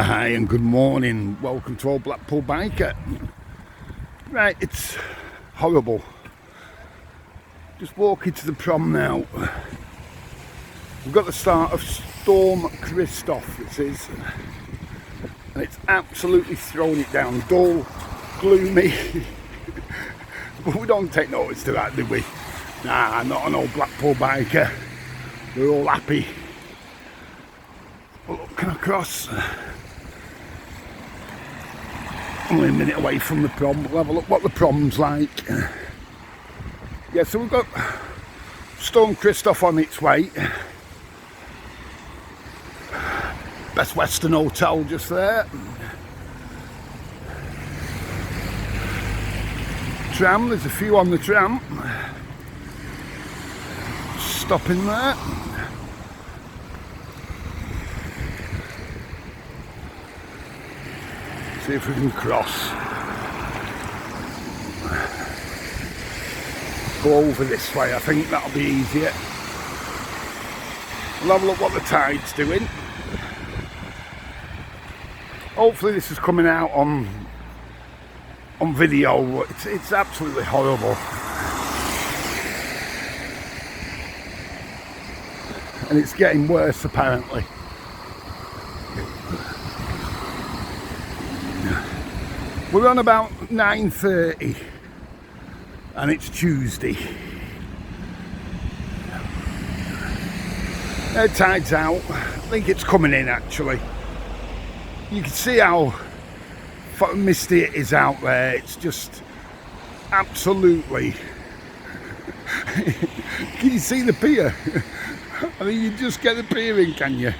Hi and good morning. Welcome to Old Blackpool Biker. Right, it's horrible. Just walking to the prom now. We've got the start of Storm Christoph, this is. And it's absolutely throwing it down. Dull, gloomy. But we don't take notice to that, do we? Nah, not an Old Blackpool Biker. We're all happy. Looking across. Only a minute away from the prom. We'll have a look what the prom's like. Yeah, so we've got Storm Christoph on its way. Best Western Hotel just there. Tram, there's a few on the tram. Stopping there. See if we can cross. Go over this way, I think that'll be easier. We'll have a look what the tide's doing. Hopefully this is coming out on video. It's absolutely horrible. And it's getting worse apparently. We're on about 9:30 and it's Tuesday. The tide's out. I think it's coming in actually. You can see how misty it is out there. It's just absolutely. Can you see the pier? I mean, you just get the pier in, can you?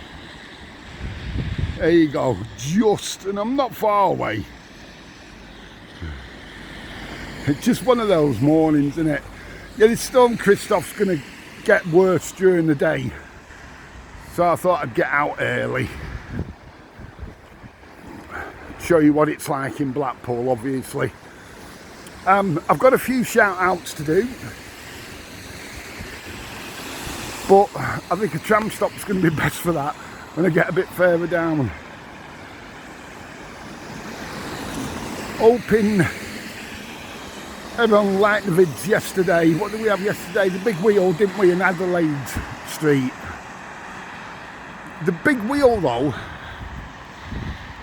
There you go. Just, and I'm not far away. It's just one of those mornings, isn't it? Yeah, this Storm Christoph's going to get worse during the day. So I thought I'd get out early. Show you what it's like in Blackpool, obviously. I've got a few shout-outs to do. But I think a tram stop's going to be best for that when I get a bit further down. Hoping everyone liked the vids yesterday. What did we have yesterday? The big wheel, didn't we, in Adelaide Street? The big wheel though,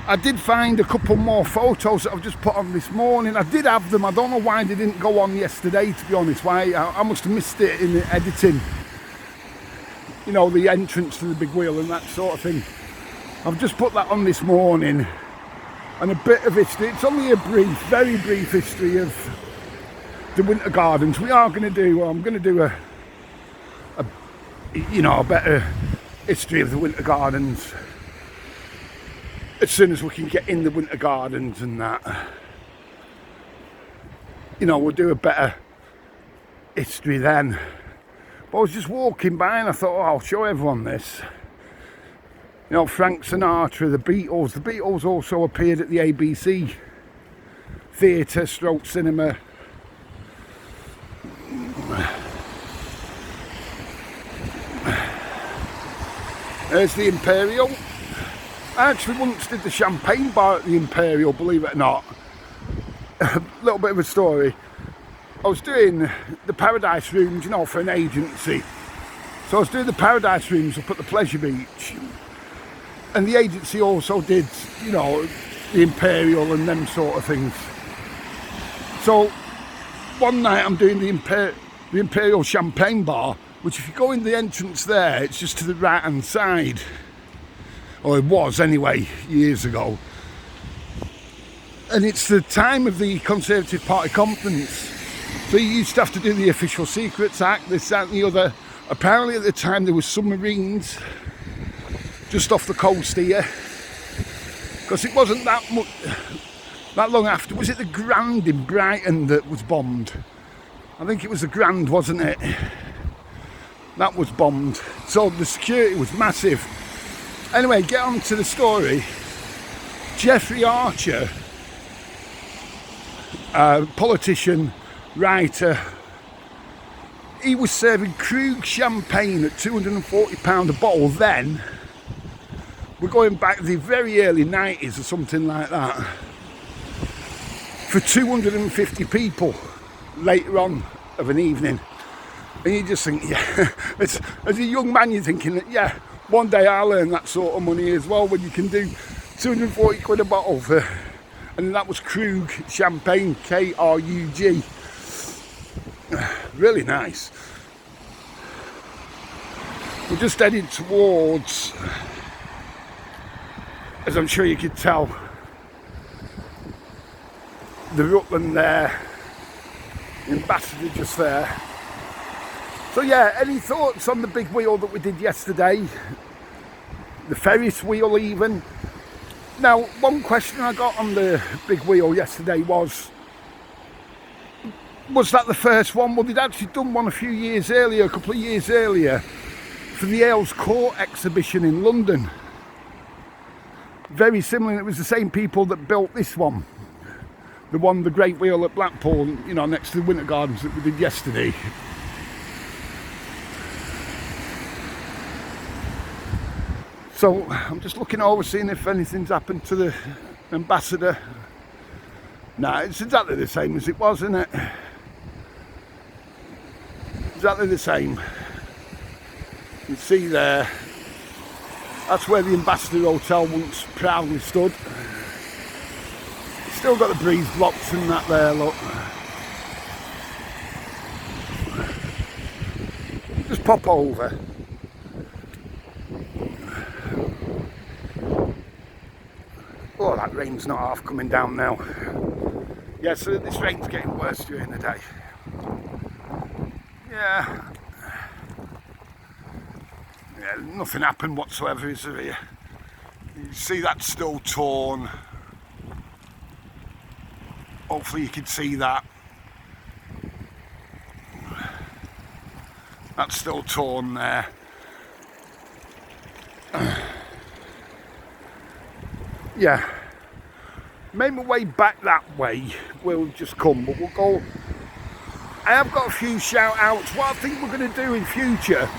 I did find a couple more photos that I've just put on this morning. I did have them. I don't know why they didn't go on yesterday, to be honest. Why? I must have missed it in the editing. You know, the entrance to the big wheel and that sort of thing. I've just put that on this morning. And a bit of history. It's only a brief, very brief history of the Winter Gardens. We are going to do, I'm going to do a better history of the Winter Gardens as soon as we can get in the Winter Gardens and that. You know, we'll do a better history then. But I was just walking by and I thought, oh, I'll show everyone this. You know, Frank Sinatra, the Beatles. The Beatles also appeared at the ABC Theatre / Cinema. There's the Imperial. I actually once did the champagne bar at the Imperial, believe it or not. A little bit of a story. I was doing the Paradise Rooms, you know, for an agency. So I was doing the Paradise Rooms up at the Pleasure Beach. And the agency also did, you know, the Imperial and them sort of things. So one night I'm doing the Imperial champagne bar, which if you go in the entrance there, it's just to the right hand side. Or it was anyway, years ago. And it's the time of the Conservative Party conference. So you used to have to do the Official Secrets Act, this, that and the other. Apparently at the time there were submarines just off the coast here. Because it wasn't that long after. Was it the Grand in Brighton that was bombed? I think it was the Grand, wasn't it? That was bombed. So the security was massive. Anyway, get on to the story. Jeffrey Archer, politician, writer, he was serving Krug champagne at £240 a bottle then, we're going back to the very early 90s or something like that, for 250 people later on of an evening. And you just think, yeah, as a young man, you're thinking that, yeah, one day I'll earn that sort of money as well, when you can do 240 quid a bottle for, and that was Krug champagne, Krug. Really nice. We're just heading towards, as I'm sure you could tell, the Rutland there, Ambassador just there. So yeah, any thoughts on the big wheel that we did yesterday? The Ferris wheel even. Now, one question I got on the big wheel yesterday was that the first one? Well, they'd actually done one a few years earlier, a couple of years earlier, for the Earls Court exhibition in London. Very similar, it was the same people that built this one. The Great Wheel at Blackpool, you know, next to the Winter Gardens that we did yesterday. So I'm just looking over, seeing if anything's happened to the Ambassador. Nah, it's exactly the same as it was, isn't it? Exactly the same. You can see there, that's where the Ambassador Hotel once proudly stood. Still got the breeze blocks and that there, look. Just pop over. Oh, that rain's not half coming down now. Yeah, so this rain's getting worse during the day. Yeah. Yeah, nothing happened whatsoever, is there here? You see that's still torn. Hopefully you can see that. That's still torn there. Yeah, made my way back that way, we'll just come, but we'll go. I have got a few shout outs. What I think we're going to do in future,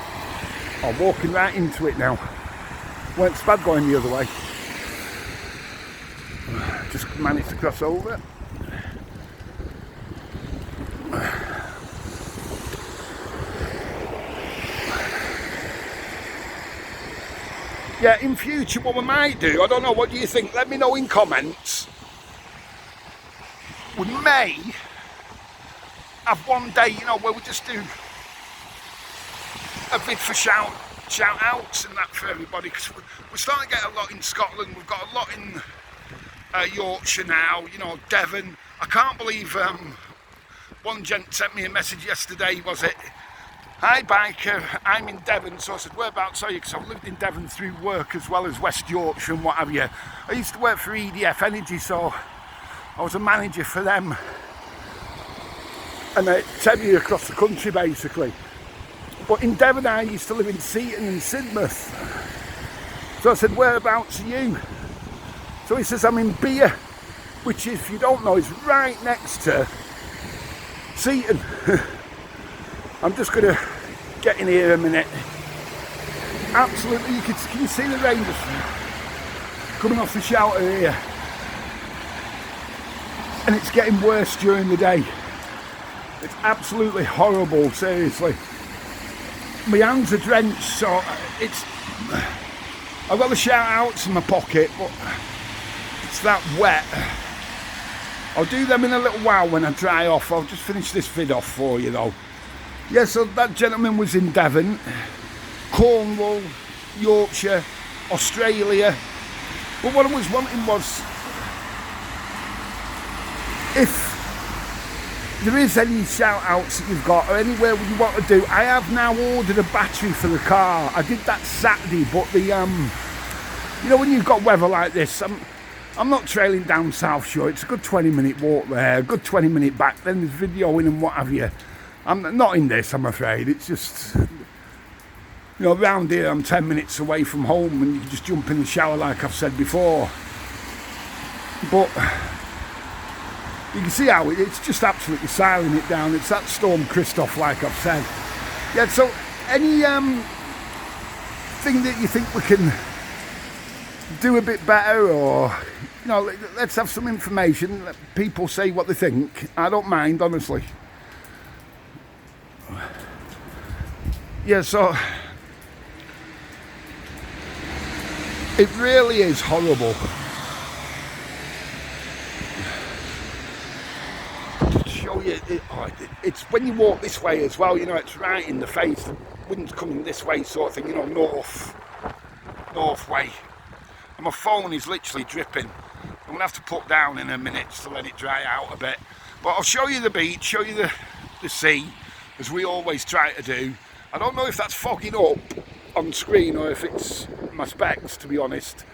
I'm walking right into it now, well, it's bad going the other way, just managed to cross over. Yeah, in future what we might do, I don't know, what do you think? Let me know in comments. We may have one day, you know, where we just do a bit for shout outs and that for everybody, because we're starting to get a lot in Scotland. We've got a lot in Yorkshire now, you know, Devon. I can't believe one gent sent me a message yesterday, was it? Hi biker, I'm in Devon. So I said, whereabouts are you? Because I've lived in Devon through work as well as West Yorkshire and what have you. I used to work for EDF Energy, so I was a manager for them. And I sent me across the country basically. But in Devon I used to live in Seaton and Sidmouth. So I said, whereabouts are you? So he says, I'm in Pier, which if you don't know is right next to Seaton. I'm just going to get in here a minute. Absolutely, can you see the rain just coming off the shouter here? And it's getting worse during the day. It's absolutely horrible, seriously. My hands are drenched, so it's... I've got the shout outs in my pocket, but it's that wet. I'll do them in a little while when I dry off. I'll just finish this vid off for you though. Yeah, so that gentleman was in Devon, Cornwall, Yorkshire, Australia. But what I was wanting was, if there is any shout outs that you've got or anywhere you want to do, I have now ordered a battery for the car. I did that Saturday, but the you know, when you've got weather like this, I'm not trailing down South Shore. It's a good 20-minute walk there, a good 20-minute back, then there's videoing and what have you. I'm not in this, I'm afraid. It's just, you know, around here I'm 10 minutes away from home and you can just jump in the shower like I've said before. But you can see how it's just absolutely siling it down. It's that storm Christoph, like I've said. Yeah, so any thing that you think we can do a bit better, or you know, let's have some information. Let people say what they think. I don't mind, honestly. Yeah, so it really is horrible. To show you, it's when you walk this way as well. You know, it's right in the face. The wind's coming this way, sort of thing. You know, north way. And my phone is literally dripping. I'm gonna have to put down in a minute to let it dry out a bit. But I'll show you the beach, show you the sea, as we always try to do. I don't know if that's fogging up on screen or if it's my specs, to be honest.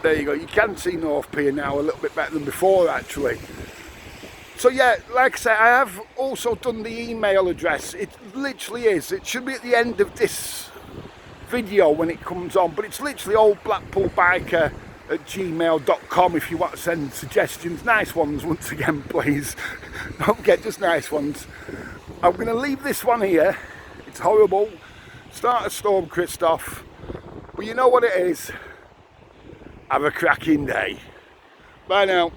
There you go, you can see North Pier now a little bit better than before, actually. So yeah, like I said, I have also done the email address. It literally is. It should be at the end of this video when it comes on, but it's literally oldblackpoolbiker@gmail.com if you want to send suggestions. Nice ones, once again, please. Don't forget, just nice ones. I'm going to leave this one here. It's horrible. Start a storm, Christoph. But you know what it is. Have a cracking day. Bye now.